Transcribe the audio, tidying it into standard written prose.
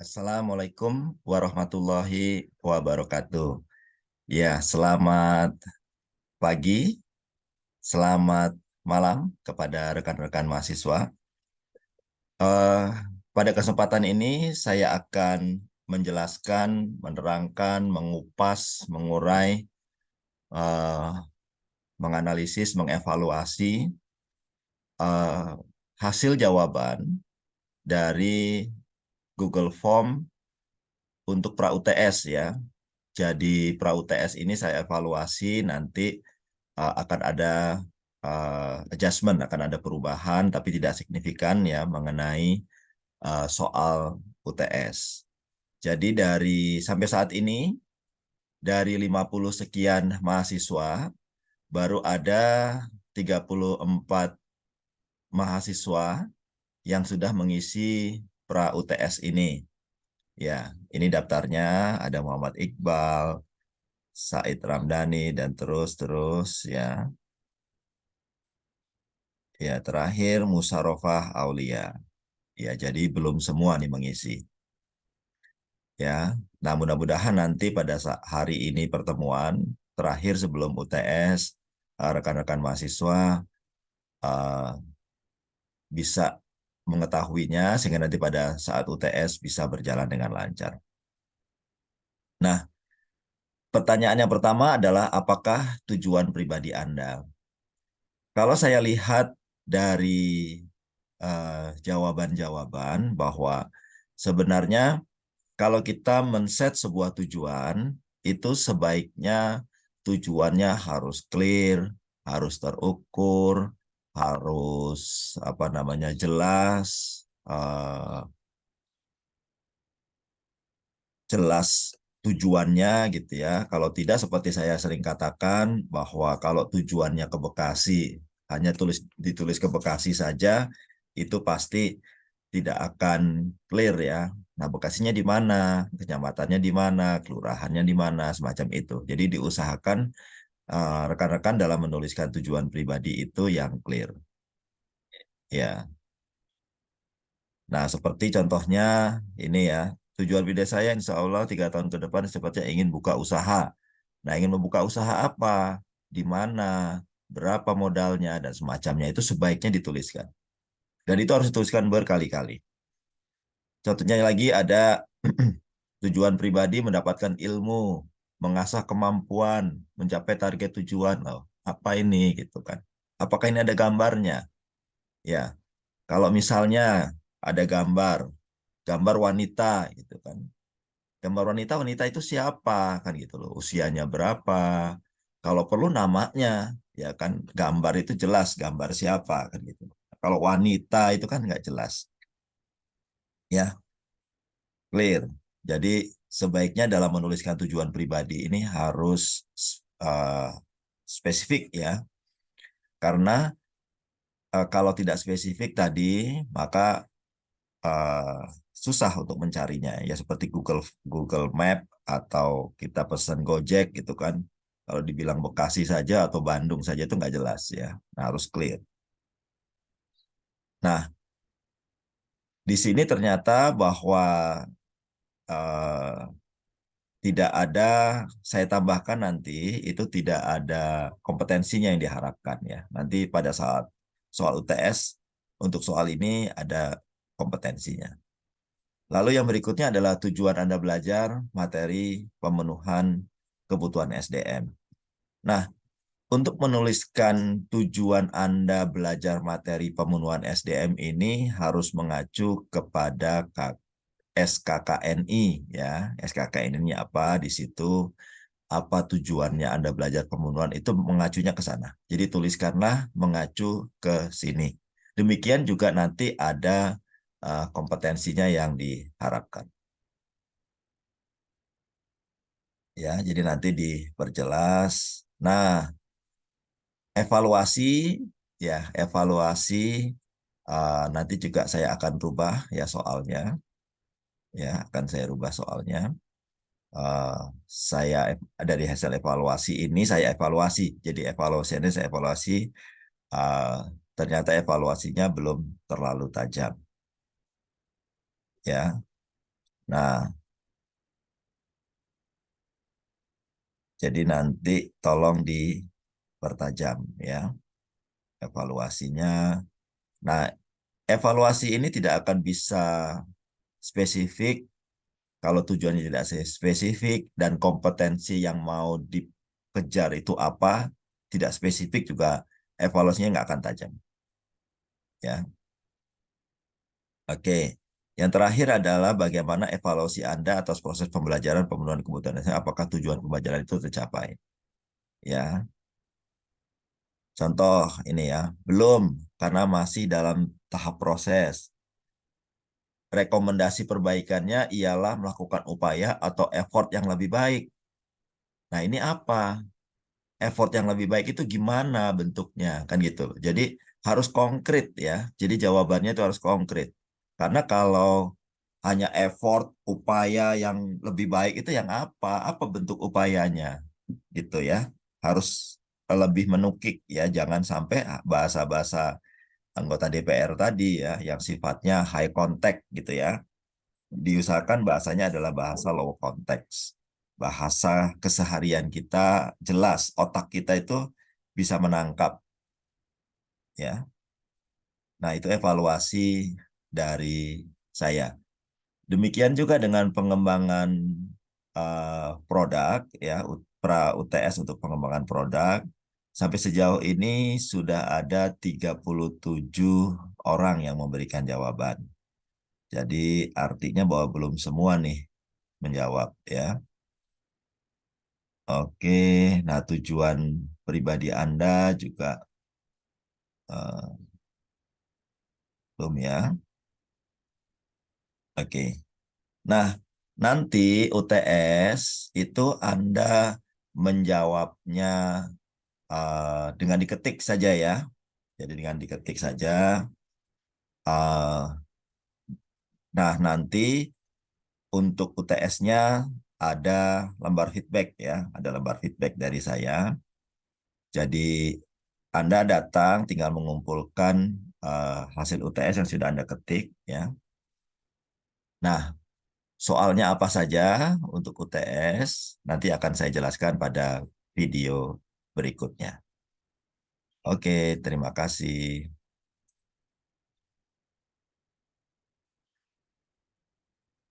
Assalamualaikum warahmatullahi wabarakatuh. Ya, selamat pagi, selamat malam kepada rekan-rekan mahasiswa. Eh, Pada kesempatan ini saya akan menjelaskan, menerangkan, mengupas, mengurai, eh, menganalisis, mengevaluasi eh, hasil jawaban dari Google Form untuk pra-UTS ya. Jadi pra-UTS ini saya evaluasi nanti akan ada adjustment, akan ada perubahan tapi tidak signifikan ya mengenai soal UTS. Jadi dari sampai saat ini dari 50 sekian mahasiswa baru ada 34 mahasiswa yang sudah mengisi pra-UTS ini. Ya, ini daftarnya ada Muhammad Iqbal, Said Ramdhani dan terus ya. Ya, terakhir Musarofah Aulia. Ya, jadi belum semua nih mengisi. Ya, nah mudah-mudahan nanti pada hari ini pertemuan terakhir sebelum UTS, rekan-rekan mahasiswa eh, bisa mengetahuinya sehingga nanti pada saat UTS bisa berjalan dengan lancar. Nah, pertanyaan yang pertama adalah apakah tujuan pribadi Anda? Kalau saya lihat dari jawaban-jawaban bahwa sebenarnya kalau kita men-set sebuah tujuan, itu sebaiknya tujuannya harus clear, harus terukur, harus apa namanya jelas, jelas tujuannya gitu ya. Kalau tidak seperti saya sering katakan bahwa kalau tujuannya ke Bekasi, hanya ditulis ke Bekasi saja, itu pasti tidak akan clear ya. Nah, Bekasinya di mana, kecamatannya di mana, kelurahannya di mana, semacam itu. Jadi diusahakan rekan-rekan dalam menuliskan tujuan pribadi itu yang clear. Ya. Nah, seperti contohnya ini ya, tujuan pribadi saya insya Allah 3 tahun ke depan sepertinya ingin buka usaha. Nah, ingin membuka usaha apa, di mana, berapa modalnya, dan semacamnya itu sebaiknya dituliskan. Dan itu harus dituliskan berkali-kali. Contohnya lagi ada tujuan pribadi mendapatkan ilmu, mengasah kemampuan, mencapai target tujuan. Oh, apa ini gitu kan? Apakah ini ada gambarnya? Ya, kalau misalnya ada gambar wanita gitu kan. Gambar wanita, wanita itu siapa kan gitu loh. Usianya berapa? Kalau perlu namanya, ya kan gambar itu jelas gambar siapa kan gitu. Kalau wanita itu kan nggak jelas. Ya, clear. Jadi sebaiknya dalam menuliskan tujuan pribadi ini harus uh, spesifik ya. Karena kalau tidak spesifik tadi, maka uh, susah untuk mencarinya. Ya seperti Google Map atau kita pesan Gojek gitu kan. Kalau dibilang Bekasi saja atau Bandung saja itu nggak jelas ya. Nah, harus clear. Nah, di sini ternyata bahwa uh, tidak ada, saya tambahkan nanti, itu tidak ada kompetensinya yang diharapkan ya. Nanti pada saat soal UTS, untuk soal ini ada kompetensinya. Lalu yang berikutnya adalah tujuan Anda belajar, materi, pemenuhan kebutuhan SDM. Nah, untuk menuliskan tujuan Anda belajar materi pemenuhan SDM ini harus mengacu kepada SKKNI ya. SKKNI apa di situ, apa tujuannya Anda belajar pemenuhan itu mengacunya ke sana. Jadi tuliskanlah mengacu ke sini. Demikian juga nanti ada kompetensinya yang diharapkan. Ya, jadi nanti diperjelas. Nah, evaluasi ya, evaluasi nanti juga saya akan rubah ya soalnya. Ya, akan saya rubah soalnya. eh, saya dari hasil evaluasi ini saya evaluasi. Jadi evaluasi ini saya evaluasi eh, ternyata evaluasinya belum terlalu tajam. Ya. Nah, jadi nanti tolong dipertajam ya evaluasinya. Nah, evaluasi ini tidak akan bisa spesifik kalau tujuannya tidak spesifik dan kompetensi yang mau dikejar itu apa, tidak spesifik juga evaluasinya nggak akan tajam. Ya, oke. Yang terakhir adalah bagaimana evaluasi Anda atas proses pembelajaran pemenuhan kebutuhan dasar, apakah tujuan pembelajaran itu tercapai. Ya, contoh ini ya, belum karena masih dalam tahap proses. Rekomendasi perbaikannya ialah melakukan upaya atau effort yang lebih baik. Nah, ini apa? Effort yang lebih baik itu gimana bentuknya? Kan gitu. Jadi harus konkret ya. Jadi jawabannya itu harus konkret. Karena kalau hanya effort, upaya yang lebih baik itu yang apa? Apa bentuk upayanya? Gitu ya. Harus lebih menukik ya. Jangan sampai bahasa-bahasa anggota DPR tadi ya, yang sifatnya high contact gitu ya. Diusahakan bahasanya adalah bahasa low context. Bahasa keseharian kita jelas, otak kita itu bisa menangkap ya. Nah, itu evaluasi dari saya. Demikian juga dengan pengembangan produk ya, pra UTS untuk pengembangan produk. Sampai sejauh ini sudah ada 37 orang yang memberikan jawaban. Jadi artinya bahwa belum semua nih menjawab ya. Oke, nah tujuan pribadi Anda juga eh, belum ya. Oke. Nah, nanti UTS itu Anda menjawabnya dengan diketik saja ya. Jadi dengan diketik saja. Eh, nah, nanti untuk UTS-nya ada lembar feedback ya. Ada lembar feedback dari saya. Jadi Anda datang tinggal mengumpulkan hasil UTS yang sudah Anda ketik ya. Nah, soalnya apa saja untuk UTS nanti akan saya jelaskan pada video berikutnya. Oke, terima kasih.